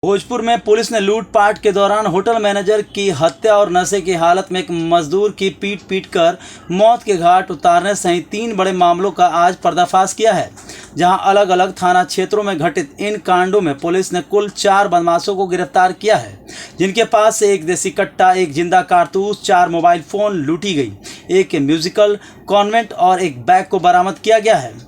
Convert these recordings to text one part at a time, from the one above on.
भोजपुर में पुलिस ने लूटपाट के दौरान होटल मैनेजर की हत्या और नशे की हालत में एक मजदूर की पीट कर मौत के घाट उतारने सहित 3 बड़े मामलों का आज पर्दाफाश किया है। जहां अलग अलग थाना क्षेत्रों में घटित इन कांडों में पुलिस ने कुल 4 बदमाशों को गिरफ्तार किया है, जिनके पास से एक देसी कट्टा, एक जिंदा कारतूस, 4 मोबाइल फोन लूटी गई, एक म्यूजिकल कॉन्वेंट और एक बैग को बरामद किया गया है।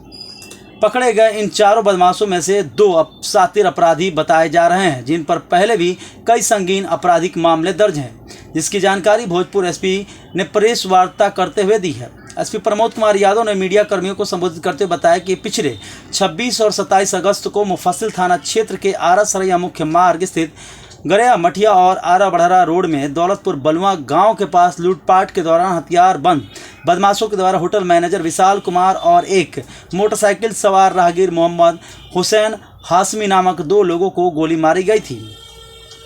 पकड़े गए इन 4 बदमाशों में से 2 शातिर अपराधी बताए जा रहे हैं, जिन पर पहले भी कई संगीन आपराधिक मामले दर्ज हैं, जिसकी जानकारी भोजपुर एसपी ने प्रेस वार्ता करते हुए दी है। एसपी प्रमोद कुमार यादव ने मीडिया कर्मियों को संबोधित करते हुए बताया कि पिछले 26 और 27 अगस्त को मुफस्सिल थाना क्षेत्र के आरा सरैया मुख्य मार्ग स्थित गरया मठिया और आरा बढ़रा रोड में दौलतपुर बलुआ गांव के पास लूटपाट के दौरान हथियारबंद बदमाशों के द्वारा होटल मैनेजर विशाल कुमार और एक मोटरसाइकिल सवार राहगीर मोहम्मद हुसैन हाशमी नामक 2 लोगों को गोली मारी गई थी,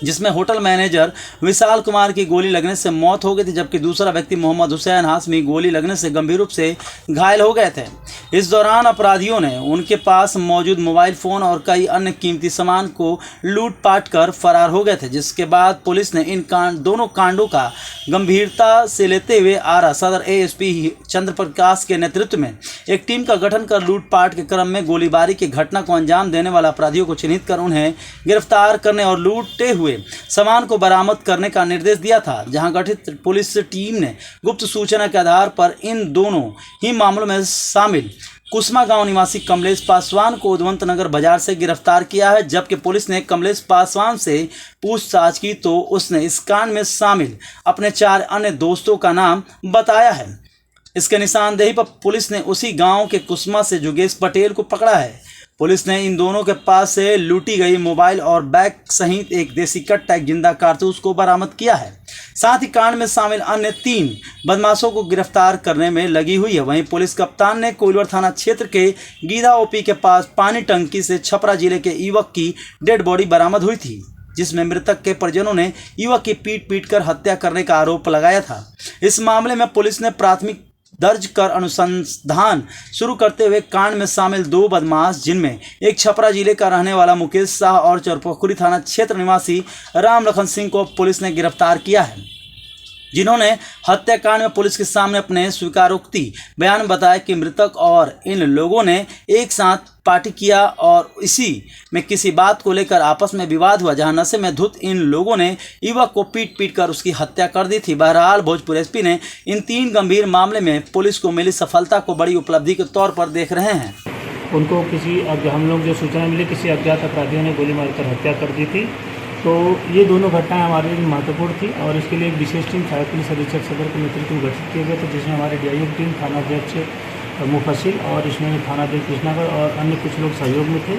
जिसमें होटल मैनेजर विशाल कुमार की गोली लगने से मौत हो गई थी, जबकि दूसरा व्यक्ति मोहम्मद हुसैन हाशमी गोली लगने से गंभीर रूप से घायल हो गए थे। इस दौरान अपराधियों ने उनके पास मौजूद मोबाइल फ़ोन और कई अन्य कीमती सामान को लूटपाट कर फरार हो गए थे, जिसके बाद पुलिस ने इन दोनों कांडों का गंभीरता से लेते हुए आरा सदर एएसपी चंद्र प्रकाश के नेतृत्व में एक टीम का गठन कर लूटपाट के क्रम में गोलीबारी की घटना को अंजाम देने वाले अपराधियों को चिन्हित कर उन्हें गिरफ्तार करने और लूटे हुए सामान को बरामद करने का निर्देश दिया था। जहां गठित पुलिस टीम ने गुप्त सूचना के आधार पर इन दोनों ही मामलों में शामिल कुसमा गांव निवासी कमलेश पासवान को उद्वंत नगर बाजार से गिरफ्तार किया है, जबकि पुलिस ने कमलेश पासवान से पूछताछ की तो उसने इस कांड में शामिल अपने 4 अन्य दोस्तों का नाम बताया है। इसके निशानदेही पर पुलिस ने उसी गांव के कुसमा से जुगेश पटेल को पकड़ा है। पुलिस ने इन दोनों के पास से लूटी गई मोबाइल और बैग सहित एक देसी कट्टा, एक जिंदा कारतूस को बरामद किया है। साथ ही कांड में शामिल अन्य 3 बदमाशों को गिरफ्तार करने में लगी हुई है। वहीं पुलिस कप्तान ने कोइलवर थाना क्षेत्र के गीधा ओपी के पास पानी टंकी से छपरा जिले के युवक की डेड बॉडी बरामद हुई थी, जिसमें मृतक के परिजनों ने युवक की पीट कर हत्या करने का आरोप लगाया था। इस मामले में पुलिस ने प्राथमिक दर्ज कर अनुसंधान शुरू करते हुए कांड में शामिल 2 बदमाश, जिनमें एक छपरा जिले का रहने वाला मुकेश शाह और चरपोखरी थाना क्षेत्र निवासी राम लखन सिंह को पुलिस ने गिरफ्तार किया है, जिन्होंने हत्याकांड में पुलिस के सामने अपने स्वीकारोक्ति बयान बताया कि मृतक और इन लोगों ने एक साथ पार्टी किया और इसी में किसी बात को लेकर आपस में विवाद हुआ, जहां नशे में धुत इन लोगों ने युवक को पीट कर उसकी हत्या कर दी थी। बहरहाल भोजपुर एसपी ने इन 3 गंभीर मामले में पुलिस को मिली सफलता को बड़ी उपलब्धि के तौर पर देख रहे हैं। उनको हम लोग जो सूचना मिली, किसी अज्ञात अपराधियों ने गोली मारकर हत्या कर दी थी। तो ये दोनों घटनाएं हमारे लिए महत्वपूर्ण थी और इसके लिए एक विशेष टीम सहायक पुलिस अधीक्षक सदर के नेतृत्व में गठित किए गए थे, जिसमें हमारे डीआईओ टीम, थानाध्यक्ष मुफस्सिल और इसमें थानाध्यक्ष कृष्णागढ़ और अन्य कुछ लोग सहयोग में थे।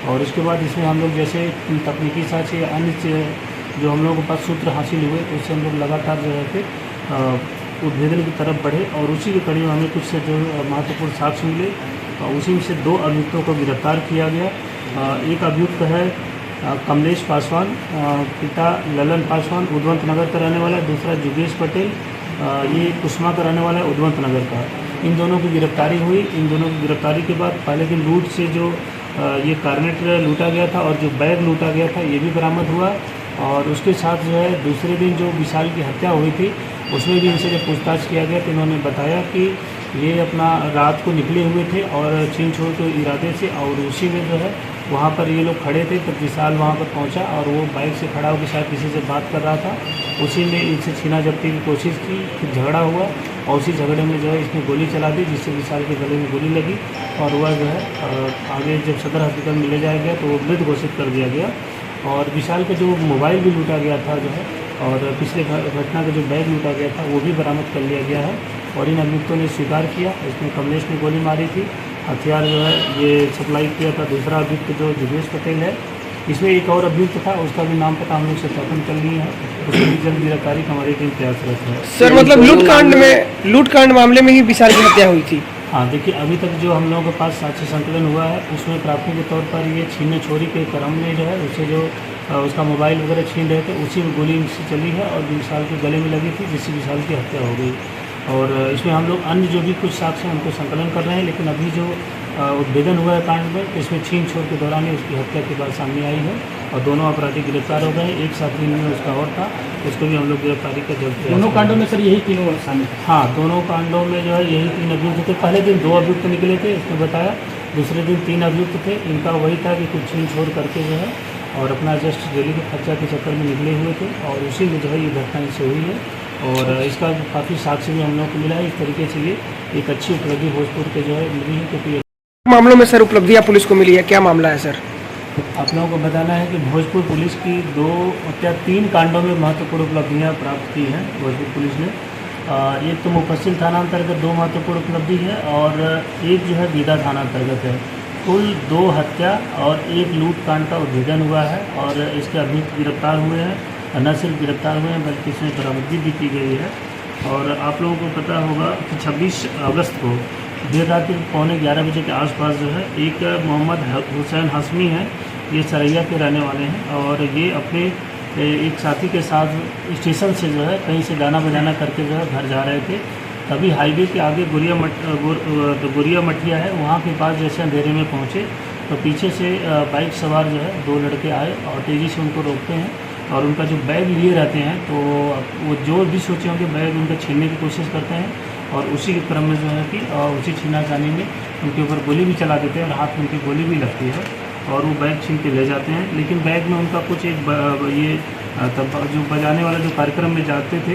और इसके बाद इसमें हम लोग जैसे तकनीकी साक्ष या अन्य जो हम लोगों के पास सूत्र हासिल हुए, उससे हम लोग लगातार जो है उद्भेदन की तरफ बढ़े और उसी के कड़ी में हमें कुछ जो महत्वपूर्ण साक्ष्य मिले। उसी में से 2 अभियुक्तों को गिरफ्तार किया गया। एक अभियुक्त है कमलेश पासवान, पिता ललन पासवान उद्वंत नगर का रहने वाला है, दूसरा जुगेश पटेल, ये कुसमा का रहने वाला है, उद्वंत नगर का। इन दोनों की गिरफ्तारी हुई। इन दोनों की गिरफ्तारी के बाद पहले दिन लूट से जो ये कार्नेट लूटा गया था और जो बैग लूटा गया था, ये भी बरामद हुआ। और उसके साथ जो है दूसरे दिन जो विशाल की हत्या हुई थी, उसमें भी इनसे जब पूछताछ किया गया तो इन्होंने बताया कि ये अपना रात को निकले हुए थे और छीन छोड़ के इरादे से, और उसी में जो है वहाँ पर ये लोग खड़े थे तो विशाल वहाँ पर पहुँचा और वो बाइक से खड़ा होकर शायद किसी से बात कर रहा था। उसी में इनसे छीना झपटी की कोशिश की, फिर झगड़ा हुआ और उसी झगड़े में जो है इसने गोली चला दी, जिससे विशाल के गले में गोली लगी और वह जो है आगे जब सदर हॉस्पिटल में ले जाया गया तो वो मृत घोषित कर दिया गया। और विशाल का जो मोबाइल भी लूटा गया था जो है, और पिछले घटना का जो बैग लूटा गया था वो भी बरामद कर लिया गया है। और इन अभियुक्तों ने स्वीकार किया, इसमें कमलेश ने गोली मारी थी, हथियार जो है ये सप्लाई किया था दूसरा अभियुक्त जो जुगेश पटेल है। इसमें एक और अभियुक्त था, उसका भी नाम पता हम लोग सत्यापन कर लिए हैं, उसकी भी जल्द गिरफ्तारी हमारी टीम प्रयासरत है। सर मतलब लूटकांड मामले में ही विशाल की हत्या हुई थी। हाँ, देखिए अभी तक जो हम लोगों के पास साक्ष्य संकलन हुआ है, उसमें प्राथमिक के तौर पर ये छीने छोरी के क्रम में जो है उसे जो उसका मोबाइल वगैरह छीन रहे थे, उसी में गोली इनसे चली है और विशाल के गले में लगी थी, जिससे विशाल की हत्या हो गई। और इसमें हम लोग अन्य जो भी कुछ साक्ष्य हैं उनको संकलन कर रहे हैं, लेकिन अभी जो उद्भेदन हुआ है कांड में, इसमें छीन छोड़ के दौरान ही उसकी हत्या की बात सामने आई है। और दोनों अपराधी गिरफ्तार हो गए। एक साथी में उसका और था, उसको भी हम लोग गिरफ्तारी का जल्द प्रयास दोनों कर कांडों रहे में हैं। सर यही तीनों शामिल हैं। हाँ, दोनों कांडों में जो है यही 3 अभियुक्त थे। पहले दिन 2 अभियुक्त निकले थे, इसने बताया। दूसरे दिन 3 अभियुक्त थे। इनका वही था कि कुछ छीन छोड़ करके जो है और अपना जस्ट डेली के खर्चा के चक्कर में निकले हुए थे, और उसी में जो है ये घटना इनसे हुई है। और इसका काफ़ी साक्ष्य भी हम लोग को मिला है। इस तरीके से ये एक अच्छी उपलब्धि भोजपुर के जो है मिली है, क्योंकि मामलों में सर उपलब्धियां पुलिस को मिली है, क्या मामला है सर? आप लोगों को बताना है कि भोजपुर पुलिस की 3 कांडों में महत्वपूर्ण उपलब्धियां प्राप्त की हैं भोजपुर पुलिस ने। एक तो मुफस्सिल थाना अंतर्गत 2 महत्वपूर्ण उपलब्धि है, और एक जो है बीदा थाना अंतर्गत है। कुल 2 हत्या और 1 लूट कांड का उद्भेदन हुआ है, और इसके अभियुक्त गिरफ्तार हुए हैं। न सिर्फ गिरफ्तार हुए हैं बल्कि इसमें बरामदगी भी की गई है। और आप लोगों को पता होगा कि 26 अगस्त को देर रात 11:15 बजे के आसपास जो है एक मोहम्मद हुसैन हसमी है, ये सरैया के रहने वाले हैं, और ये अपने एक साथी के साथ स्टेशन से जो है कहीं से गाना बजाना करके जो है घर जा रहे थे। तभी हाईवे के आगे गुरिया मठिया है, वहाँ के पास जैसे अंधेरे में पहुँचे तो पीछे से बाइक सवार जो है 2 लड़के आए और तेज़ी से उनको रोकते हैं, और उनका जो बैग लिए रहते हैं तो वो जो भी सोचे होंगे बैग उनका छीनने की कोशिश करते हैं, और उसी के क्रम में जो है कि उसी छीना जाने में उनके ऊपर गोली भी चला देते हैं, और हाथ में उनकी गोली भी लगती है, और वो बैग छीन के ले जाते हैं। लेकिन बैग में उनका कुछ ये तब जो बजाने वाला जो कार्यक्रम में जाते थे,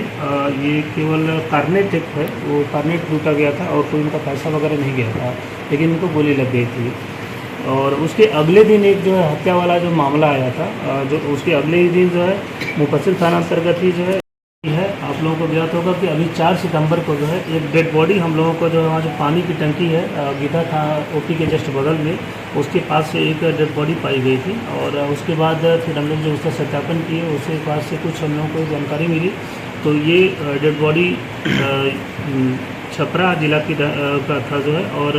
ये केवल कार्नेट एक है, वो कार्नेट लूटा गया था, और कोई उनका पैसा वगैरह नहीं गया था, लेकिन उनको गोली लग गई थी। और उसके अगले दिन एक जो है हत्या वाला जो मामला आया था, जो उसके अगले ही दिन जो है मुफस्सिल थाना अंतर्गत ही जो है आप लोगों को ज्ञात होगा कि अभी 4 सितंबर को जो है एक डेड बॉडी हम लोगों को जो है वहाँ जो पानी की टंकी है गीता था ओपी के जस्ट बगल में, उसके पास से एक डेड बॉडी पाई गई थी। और उसके बाद फिर हम लोग जो उसका सत्यापन किए, उसके पास से कुछ हम लोगों को जानकारी मिली, तो ये डेड बॉडी छपरा जिला की का था जो है। और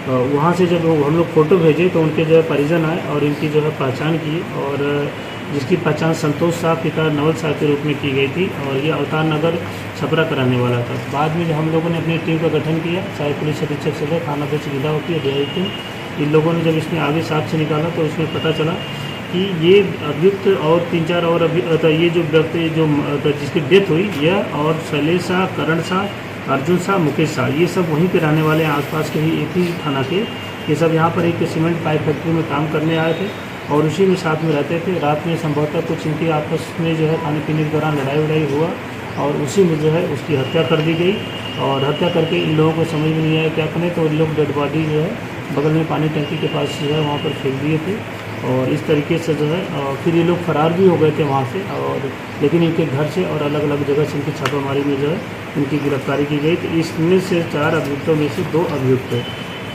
वहाँ से जब हम लोग फ़ोटो भेजे तो उनके जो है परिजन आए और इनकी जो है पहचान की, और जिसकी पहचान संतोष शाह पिता नवल शाह के रूप में की गई थी, और ये अवतार नगर छपरा कराने वाला था। बाद में जब हम लोगों ने अपनी टीम का गठन किया, चाहे पुलिस अधीक्षक सदर थाना अध्यक्ष गिदा होती है डीआई टीम, इन लोगों ने जब इसमें आगे साक्ष्य निकाला तो इसमें पता चला कि ये अभियुक्त और 3-4 और ये जो व्यक्ति जो जिसकी डेथ हुई, यह और शैलेश शाह, करण शाह, अर्जुन शाह, मुकेश शाह, ये सब वहीं के रहने वाले हैं, आसपास के ही एक ही थाना के। ये सब यहाँ पर एक सीमेंट पाइप फैक्ट्री में काम करने आए थे, और उसी में साथ में रहते थे। रात में संभवतः कुछ इनकी आपस में जो है खाने पीने के दौरान लड़ाई हुआ, और उसी में जो है उसकी हत्या कर दी गई। और हत्या करके इन लोगों को समझ में नहीं आया क्या करें, तो इन लोग डेड बॉडी जो है बगल में पानी टंकी के पास जो है वहाँ पर फेंक दिए थे, और इस तरीके से जो है फिर ये लोग फरार भी हो गए थे वहाँ से। और लेकिन इनके घर से और अलग अलग जगह से इनकी छापामारी में जो है इनकी गिरफ्तारी की गई। तो इसमें से 4 अभियुक्तों में से 2 अभियुक्त है।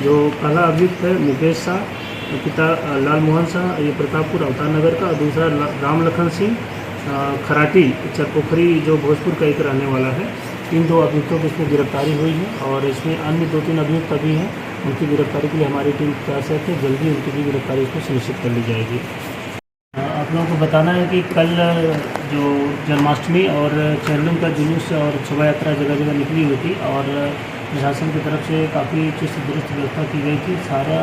जो पहला अभियुक्त है मुकेश शाह, पिता लाल मोहन शाह, ये प्रतापपुर अवतार नगर का, और दूसरा राम लखन सिंह खराटी चरपोखरी जो भोजपुर का एक रहने वाला है। इन 2 अभियुक्तों की इसमें गिरफ्तारी हुई है, और इसमें अन्य 2-3 अभियुक्त अभी हैं, उनकी गिरफ्तारी के लिए हमारी टीम प्रयास है, जल्दी उनकी भी गिरफ्तारी को सुनिश्चित कर ली जाएगी। आप लोगों को बताना है कि कल जो जन्माष्टमी और चेहल्लुम का जुलूस और शोभा यात्रा जगह जगह निकली हुई थी, और प्रशासन की तरफ से काफ़ी चुस्त दुरुस्त व्यवस्था की गई थी। सारा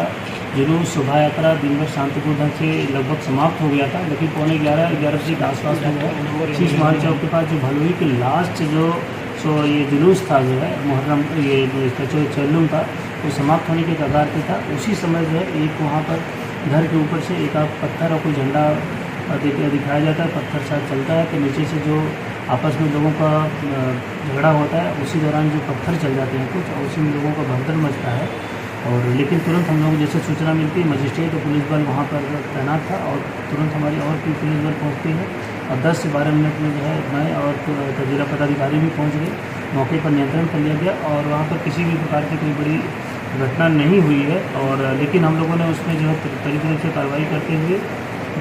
जुलूस शोभा यात्रा दिन भर शांतिपूर्ण ढंग से लगभग समाप्त हो गया था, लेकिन 11:15 बजे के आसपास में शीश महल चौक के पास जो भलुई के लास्ट जो ये जुलूस था जो है मुहर्रम ये जो चेहल्लुम का, वो समाप्त होने के कगार पे था। उसी समय जो है एक वहाँ पर घर के ऊपर से एक आप पत्थर और कोई झंडा दिखाया जाता है, पत्थर साथ चलता है, तो नीचे से जो आपस में लोगों का झगड़ा होता है, उसी दौरान जो पत्थर चल जाते हैं कुछ, और उसी में लोगों का भगदड़ मचता है। और लेकिन तुरंत हम लोग जैसे सूचना मिलती है, मजिस्ट्रेट और पुलिस बल वहाँ पर तैनात था, और तुरंत हमारी और भी पुलिस बल पहुँचती है, और 10 से 12 मिनट में जो है मैं और जिला पदाधिकारी भी पहुँच गए, मौके पर नियंत्रण कर लिया गया, और वहाँ पर किसी भी प्रकार की कोई बड़ी घटना नहीं हुई है। और लेकिन हम लोगों ने उसमें जो है तरीके से कार्रवाई करते हुए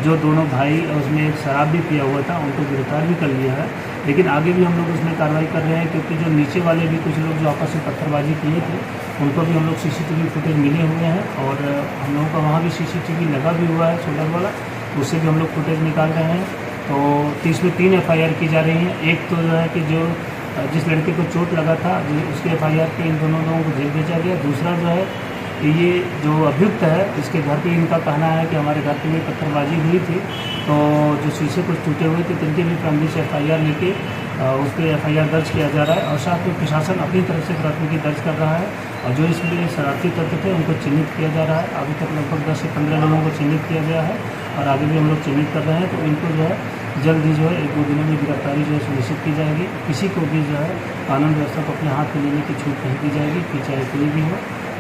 जो दोनों भाई उसमें एक शराब भी पिया हुआ था, उनको गिरफ्तार भी कर लिया है। लेकिन आगे भी हम लोग उसमें कार्रवाई कर रहे हैं, क्योंकि जो नीचे वाले भी कुछ लोग जो आपस में पत्थरबाजी किए थे, उनको भी हम लोग CCTV फुटेज मिले हुए हैं, और हम लोगों का वहाँ भी CCTV लगा भी हुआ है सोलर वाला, उससे भी हम लोग फुटेज निकाल रहे हैं। तो इसमें 3 FIR की जा रही हैं। एक तो जो है कि जो जिस लड़के को चोट लगा था उसके FIR पे इन दोनों लोगों को जेल भेजा गया। दूसरा जो है ये जो अभियुक्त है इसके घर पे इनका कहना है कि हमारे घर पे भी पत्थरबाजी हुई थी, तो जो शीशे कुछ टूटे हुए थे, तो इनके भी फैमिली से FIR लेके उस पर FIR दर्ज किया जा रहा है और साथ में प्रशासन अपनी तरफ से प्राथमिकी दर्ज कर रहा है और जो इसमें शरारती तत्व थे उनको चिन्हित किया जा रहा है। अभी तक लगभग 10 से 15 लोगों को चिन्हित किया गया है और आगे भी हम लोग चिन्हित कर रहे हैं, तो इनको जो है जल्द ही जो है 1-2 दिनों में गिरफ्तारी जो है सुनिश्चित की जाएगी। किसी को भी जो है कानून व्यवस्था को अपने हाथ में लेने की छूट नहीं दी जाएगी, कि चाहे कोई भी हो।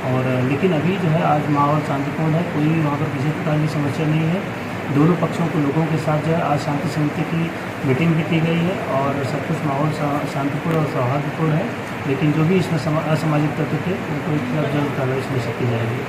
और लेकिन अभी जो है आज माहौल शांतिपूर्ण है, कोई भी वहाँ पर किसी प्रकार की समस्या नहीं है। दोनों पक्षों के लोगों के साथ जो है आज शांति समिति की मीटिंग भी की गई है और सब कुछ माहौल शांतिपूर्ण और सौहार्दपूर्ण है। लेकिन जो भी इसमें असामाजिक तत्व थे उनको एक जल्द कार्रवाई सुनिश्चित की जाएगी।